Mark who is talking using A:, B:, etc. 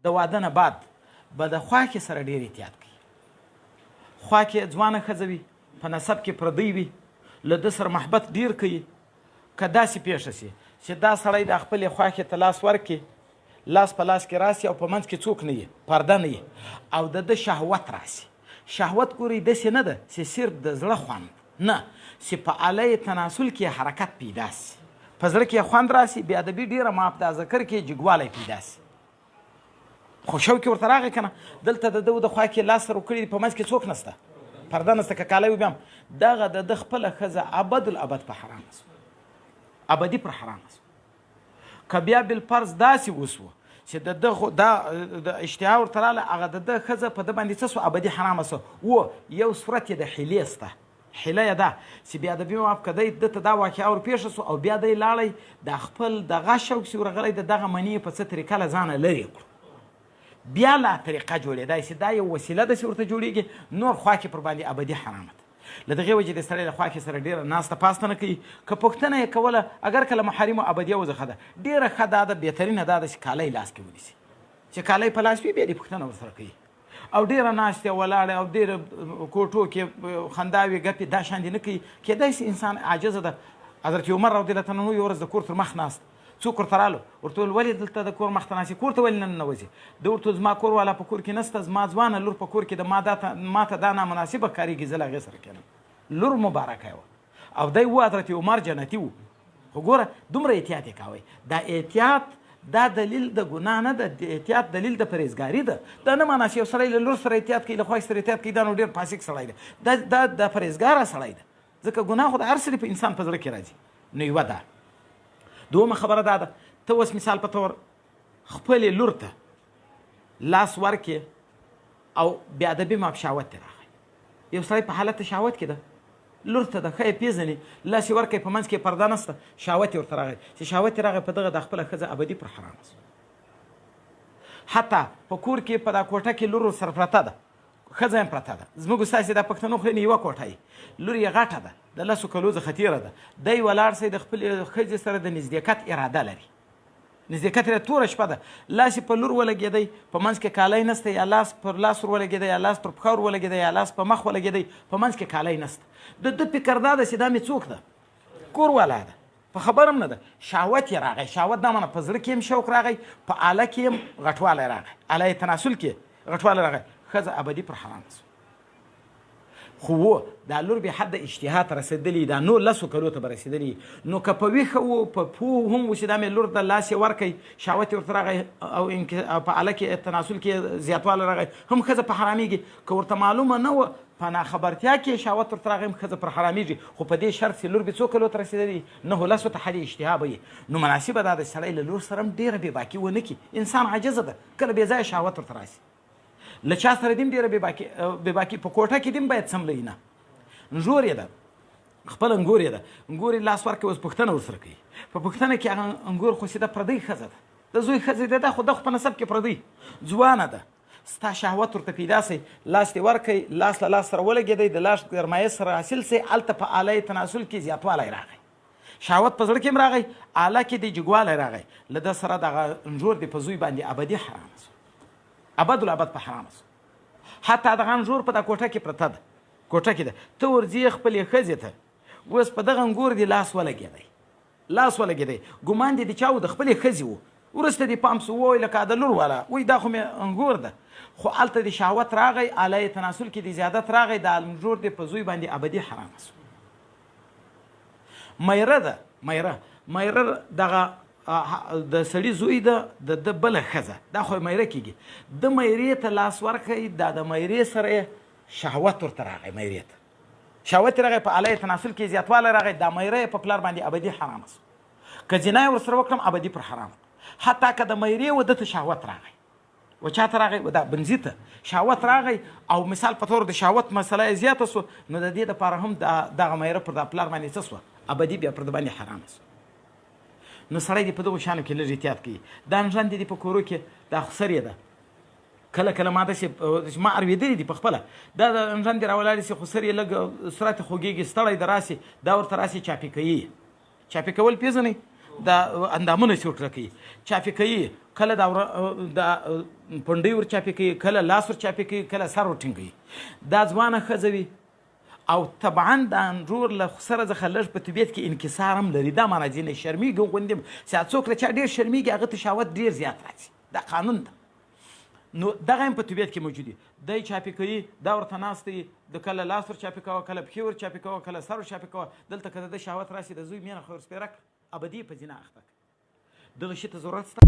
A: د واده نه بعد به د خواښې سره ډېر احتیاط کوي. خواښې ځوانه ښځه وي، په نسب کې پردی وي، له ده سره محبت ډېر کوي. که داسې پیښه شي چې دا سړی د خپلې خواښې ته لاس ورکړي، لاس په لاس کې راسي او په منځ کې څوک نه وي، پرده نه وي، او د ده شهوت راسي. شهوت ګورئ داسې نه ده چې صرف د زړه خوند، نه، چې په اله تناسل کې حرکت پیدا سي، په زړه کې خوند راسي، بې ادبي ډېره معاف ده، ذکر کې جګوالی پیدا سي. خو شوق ورته راغی که نه، دلته د ده د خوا کې لاس سره وکړي، په منځ کې څوک نسته، پرده نسته، که کالی وي بیا هم دغه د ده خپله ښځه ابدالابد په حرامه سوه، ابدي پر حرامه سوه. که بیا بالفرض داسې وسوه چې د ده خو دا د اشتها ورته راغله، هغه د ده ښځه په ده باندې څه سوه، ابدي حرامه سوه. یو صورت یې د حیلې سته، حیله یې ده چې بیا ادبي معاف که دی ده ته دا واقعه ورپېښه سوه او بیا دی لاړی د خپل دغه شوق چې ورغلی د دغه منې په څه طریقه له ځانه لرې کړو، بیا لا طریقه جوړېدای شي، دا یو وسیله ده چې ورته جوړېږي، نور خواښې پر باندې ابدي حرامه ده. له دغې وجې د سړی له خواښې سره ډېره ناسته پاسته نه کوي. که پوښتنه یې کوله، اگر که له محارمو ابدیه وځه ښه ده، ډېره ښه دا ده، بهترینه دا ده چې کالی لاس کې ونیسي، چې کالی په لاس وي بیا دې پوښتنه ورسره کوي، او ډېره ناستې ولاړې او ډېره کوټو کې خنداوې ګپې دا شان دې نه کوي. کېدای شي انسان عاجزه ده. حضرت عمر رضی الله عنه یو ورځ د کور تر مخ ناست، څوک ورته راغلو، ورته ویل ولې دلته د کور مخ ته ناست یې، کور ته ولې نه ننوځې؟ ده ورته زما کور والا په کور کې نسته، زما ځوانه لور په کور کې ده، ما ته دا نامناسبه ښکارېږي، زه له هغې سره کېنم. لور مبارکه وه او دی و حضرت عمر جنتي و. خو ګوره دومره احتیاط یې کوئ. دا احتیاط دا دلیل د ګناه نه ده، د احتیاط دلیل د پرهیزګاري ده. دا نه معنا چې یو سړی له لور سره احتیاط کوي، له خواښې سره احتیاط کوي، دا نو ډېر فاسق سړی دی، دا د پرهیزګاره سړی ده، ځکه ګناه خو د هر سړي په انسان په زړه کې راځي. نو یوه ده. دومه خبره دا ده، ته اوس مثال په طور خپلې لور ته لاس ورکې او بې ادبي ما په شهوت ترې راغی. یو سړی په حالت شهوت کې ده، لور ته د ښه یې پېژني، لاس یې ورکوي، په منځ کې پرده نسته، شهوت یې ورته راغی. چې شهوت یې راغی، په دغه د خپله ښځه ابدي پر حرامه سوه. حتی په کور کې په دا کوټه کې لور سره پرته ده، ښځه هم پرته ده. زموږ ستاسې دا پښتنو خو یوه کوټه یي، لور یې غټه ده، د لسو کلو څخه تېره ده، دی ولاړ سئ د خپلې ښځې سره د نزدېکت اراده لري، نزدېکت یې توره شپه ده، لاس یې په لور ولګېدی، په منځ کې کالی نسته، یا لاس پر لاس ور ولګېدی، یا لاس پر پښه ور ولګېدی، یا لاس په مخ ولګېدی، په منځ کې کالی نسته. د ده فکر دا ده چې دا مې څوک ده، کور والا ده، په خبر هم نه ده، شهوت یې راغی. شهوت دا معنی په زړه کې هم شوق راغی، په آله کې هم غټوالی راغی، آله تناسل کې غټوالی راغی، ښځه ابدي پر حرامه سوه. خو دا لور به حد اشتها ته رسېدلي، دا نور لسو کلو ته به رسېدلي. نو که په ویښه و، په پوه هم و چې دا مې لور د لاس یې ورکوي، شهوت یې ورته راغی او په آله کې تناسل کې زیاتوالی راغی، هم ښځه په حرامېږي. که ورته معلومه نه وه، په ناخبرتیا کې شهوت ورته راغی، هم ښځه پر حرامېږي. خو په دې شرط چې لور به څو کلو ته رسېدلي، نهو لسو ته حد اشتها به وي. نو مناسبه دا ده سړی له لور سره هم ډېره بېباکي ونه کړي. انسان عاجزه ده، کله بې ځایه شهوت ورته راسي. له چا سره دې هم ډېره بېباکي په کوټه کې دې هم باید سملوي نه. انځور یې ده، خپل انګور یې ده، انګور یې لاس ورکوي، اوس پوښتنه ورسره کوي. په پوښتنه کې هغه انګور خو چې ده پردۍ ښځه ده، د زوی ښځې ده، خو ده خو په نسب کې پردۍ ځوانه ده. ستا شهوت ورته پیدا سي، لاس دې ورکوي، لاس له لاس سره ولګېدی، د لاس ګرمایش سره حاصل سي، هلته په آله تناسل کې زیاتوالی راغی، شهوت په زړه کې هم راغی، آله کې دې جګوالی راغی. له ده سره دغه انځور دې په زوی باندې ابدي حرامه سو، ابدالابد په حرامه سو. حتی دغه انځور په دا کوټه کې پرته ده، کوټه کې ده، ته ورځې خپلې ښځې ته، اوس په دغه انګور دې لاس ولګېدی، ګمان دې د چا و، د خپلې ښځې و. وروسته دې پام سو، ووایي لکه د لور والا، وایي دا خو مې انګور ده، خو هلته د شهوت راغی، آله تناسل کې د زیادت راغی، دا انځور دې په زوی باندې ابدي حرامه سو. میره ده، میره دغه د سړي زوی ده، د بله ښځه، دا خو میره کېږي. د میرې ته لاس ورکوي، دا د میرې سره شهوت ورته راغی، میرې ته شهوت راغی، په آله تناسل کې زیاتوالی راغی، دا میره په پلار باندې ابدي حرامه سو. که زنا یې ورسره وکړم ابدي پر حرامه. حتی که د میرې و ده ته شهوت راغی، و چا ته راغی؟ دا بنځي ته شهوت راغی، او مثال په طور د شهوت مسله یې زیاته سوه، نو د دې دپاره هم دغه میره پر دا پلار باندې څه سوه؟ ابدي بیا پر ده باندې حرامه سوه. نو سړی دې په دغو شیانو کې لږ احتیاط کوي. دا نژند دې په کورو کې دا خسر یې ده، کله کله ما داسې ما اورېدلي دي په خپله، دا د نژند دې راولاړې سي، خسر یې لږ صورت یې خوږېږي، ستړی د راسي، دا ورته راسي چاپي کوي. چاپي کول پېژنئ؟ دا اندامونه سي ورکړه کوي چاپې کوي کله دا پنډۍ ور چاپې کوي کله لاس ور چاپې کوي کله سر ور ټینګوي دا ځوانه ښځه وي او طبعا د انډرور له سره څخه لږ په طبیعت کې انکسار هم لري دا معنا ځینې شرمیږي غوندې چې څوک له چا ډېر شرمیږي هغه ته شهوت ډېر زیات راځي دا قانون ده نو دغه هم په طبیعت کې موجود دي دی چاپې کوي دا ورته ناست دی د کله لاس ور چاپې کوه کله پښې ور چاپې کوه کله سر ور چاپې کوه دلته که د شهوت راشي د زوی مینه خو ورسپېره کړه ابدي په زنا اخته دغه شي ته ضرورت شته